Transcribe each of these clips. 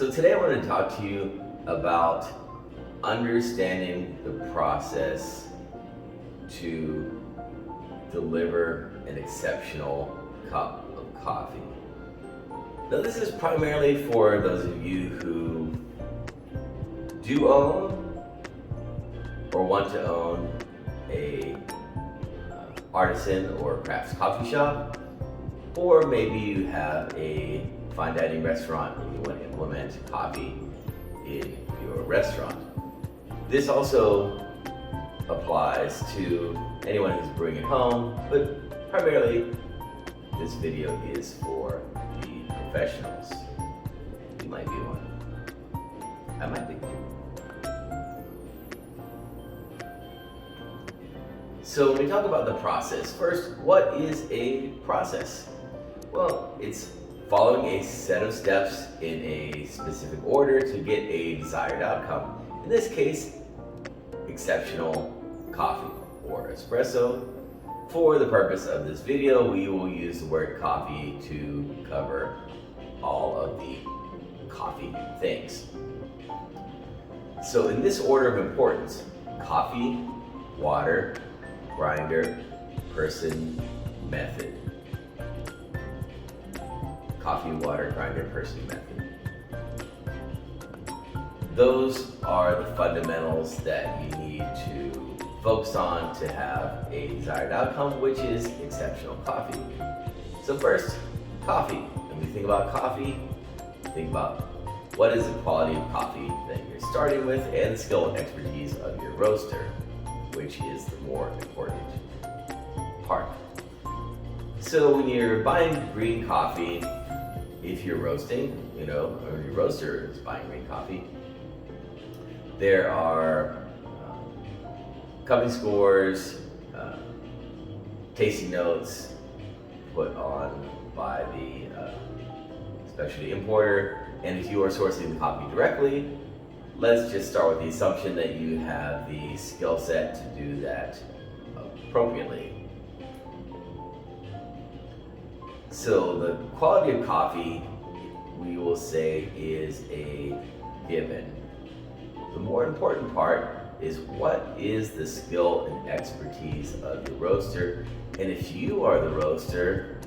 So today I want to talk to you about understanding the process to deliver an exceptional cup of coffee. Now this is primarily for those of you who do own or want to own a artisan or crafts coffee shop, or maybe you have a fine dining restaurant and you want to implement coffee in your restaurant. This also applies to anyone who's brewing at home, but primarily this video is for the professionals. You might be one. I might be. So when we talk about the process, first, what is a process? Well, it's following a set of steps in a specific order to get a desired outcome. In this case, exceptional coffee or espresso. For the purpose of this video, we will use the word coffee to cover all of the coffee things. So in this order of importance, coffee, water, grinder, person, method. Coffee, water, grinder, person, method. Those are the fundamentals that you need to focus on to have a desired outcome, which is exceptional coffee. So first, coffee. When we think about coffee, think about what is the quality of coffee that you're starting with and the skill and expertise of your roaster, which is the more important part. So when you're buying green coffee, if you're roasting, or your roaster is buying green coffee, there are company scores, tasting notes put on by the specialty importer. And if you are sourcing the coffee directly, let's just start with the assumption that you have the skill set to do that appropriately. So the quality of coffee, we will say, is a given. The more important part is what is the skill and expertise of the roaster, and if you are the roaster,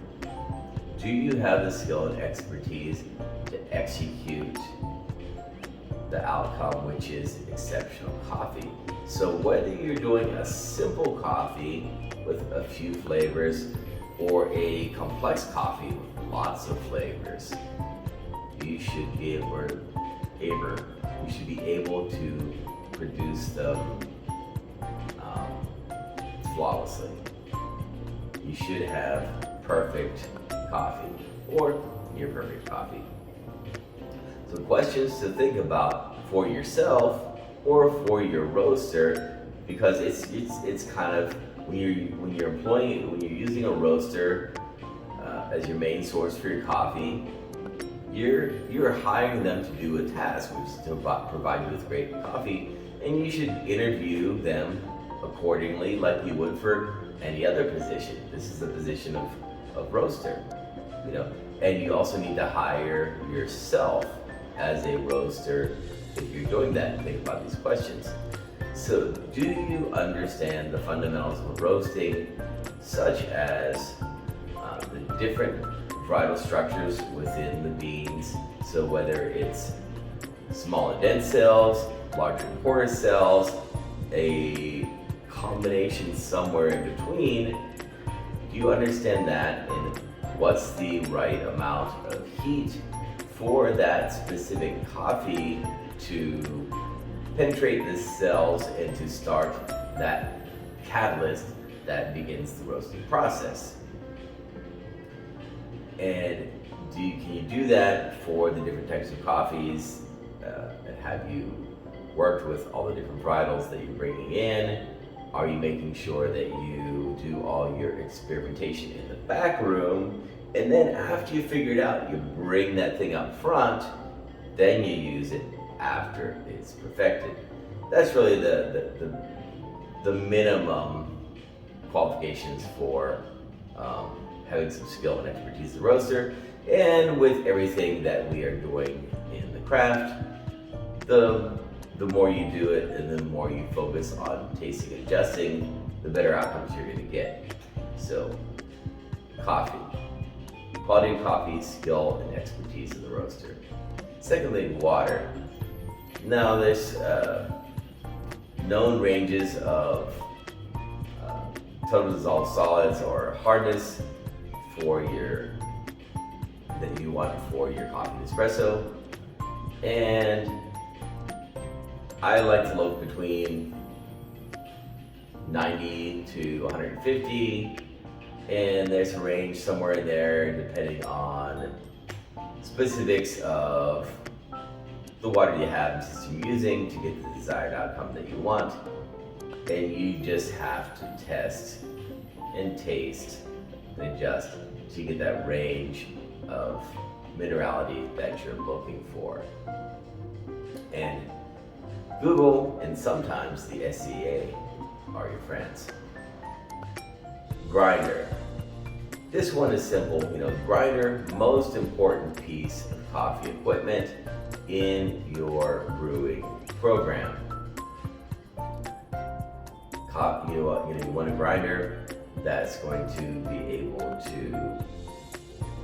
do you have the skill and expertise to execute the outcome, which is exceptional coffee? So whether you're doing a simple coffee with a few flavors or a complex coffee with lots of flavors, you should be able to produce them flawlessly. You should have perfect coffee or near perfect coffee. So questions to think about for yourself or for your roaster, because it's kind of when you're using a roaster as your main source for your coffee, you're hiring them to do a task, which is to provide you with great coffee, and you should interview them accordingly, like you would for any other position. This is the position of roaster, and you also need to hire yourself as a roaster if you're doing that. Think about these questions. So do you understand the fundamentals of roasting, such as the different varietal structures within the beans? So whether it's small and dense cells, larger and coarser cells, a combination somewhere in between, do you understand that, and what's the right amount of heat for that specific coffee to penetrate the cells and to start that catalyst that begins the roasting process? And can you do that for the different types of coffees? And have you worked with all the different varietals that you're bringing in? Are you making sure that you do all your experimentation in the back room, and then after you figure it out, you bring that thing up front, then you use it after it's perfected? That's really the minimum qualifications for having some skill and expertise as a roaster, and with everything that we are doing in the craft, the more you do it and the more you focus on tasting and adjusting, the better outcomes you're going to get. So, coffee. Quality of coffee, skill, and expertise of the roaster. Secondly, water. Now, there's known ranges of total dissolved solids or hardness that you want for your coffee and espresso, and I like to look between 90 to 150, and there's a range somewhere in there depending on specifics of the water you have and system you're using to get the desired outcome that you want. And you just have to test and taste and adjust to get that range of minerality that you're looking for. And Google and sometimes the SCA are your friends. Grinder. This one is simple. Grinder, most important piece of coffee equipment in your brewing program. You want a grinder that's going to be able to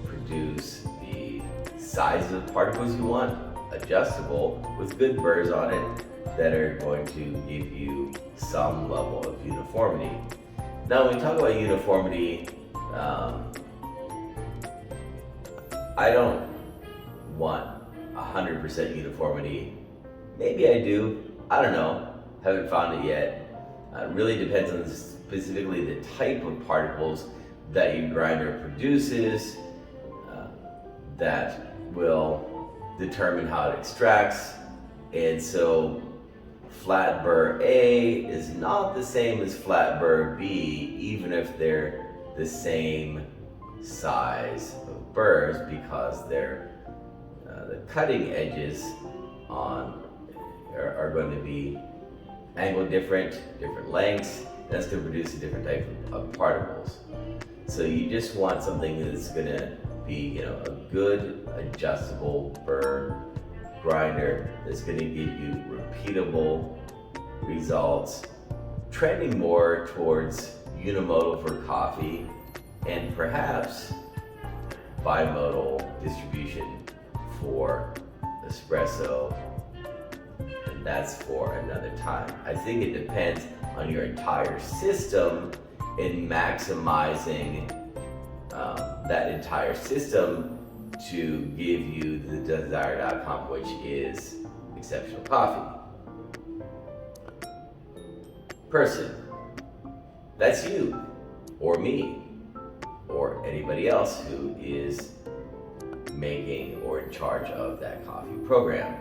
produce the size of particles you want, adjustable, with good burrs on it that are going to give you some level of uniformity. Now, when we talk about uniformity, I don't want 100% uniformity. Maybe I do. I don't know. Haven't found it yet. It really depends on specifically the type of particles that your grinder produces that will determine how it extracts. And so flat burr A is not the same as flat burr B, even if they're the same size of burrs, because they're the cutting edges are going to be angled different lengths. That's going to produce a different type of particles. So you just want something that's going to be, a good adjustable burr grinder that's going to give you repeatable results, trending more towards unimodal for coffee and perhaps bimodal distribution for espresso, and that's for another time. I think it depends on your entire system in maximizing that entire system to give you the desired outcome, which is exceptional coffee. Person. That's you, or me, or anybody else who is making or in charge of that coffee program.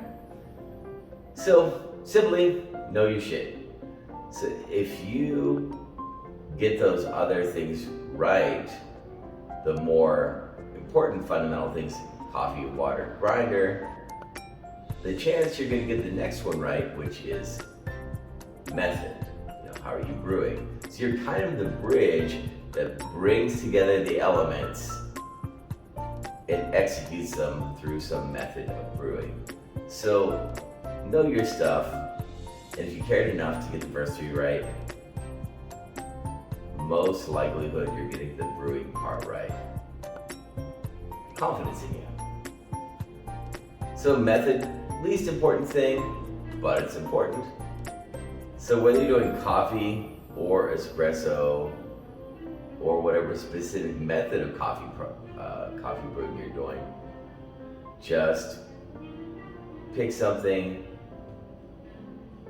So, simply know your shit. So if you get those other things right, the more important fundamental things, coffee, water, grinder, the chance you're going to get the next one right, which is method. How are you brewing? So you're kind of the bridge that brings together the elements and executes them through some method of brewing. So know your stuff, and if you cared enough to get the first three right, most likelihood you're getting the brewing part right. Confidence in you. So method, least important thing, but it's important. So whether you're doing coffee or espresso or whatever specific method of coffee brewing you're doing, just pick something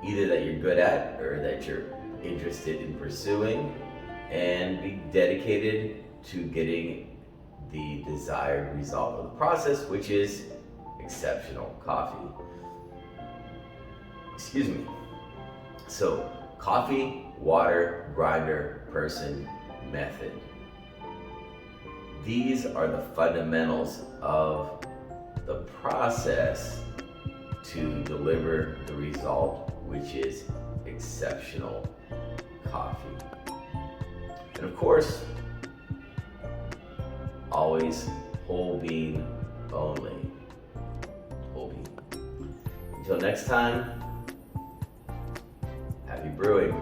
either that you're good at or that you're interested in pursuing, and be dedicated to getting the desired result of the process, which is exceptional coffee. Excuse me. So, coffee, water, grinder, person, method. These are the fundamentals of the process to deliver the result, which is exceptional coffee. And of course, always whole bean only. Whole bean. Until next time, happy brewing.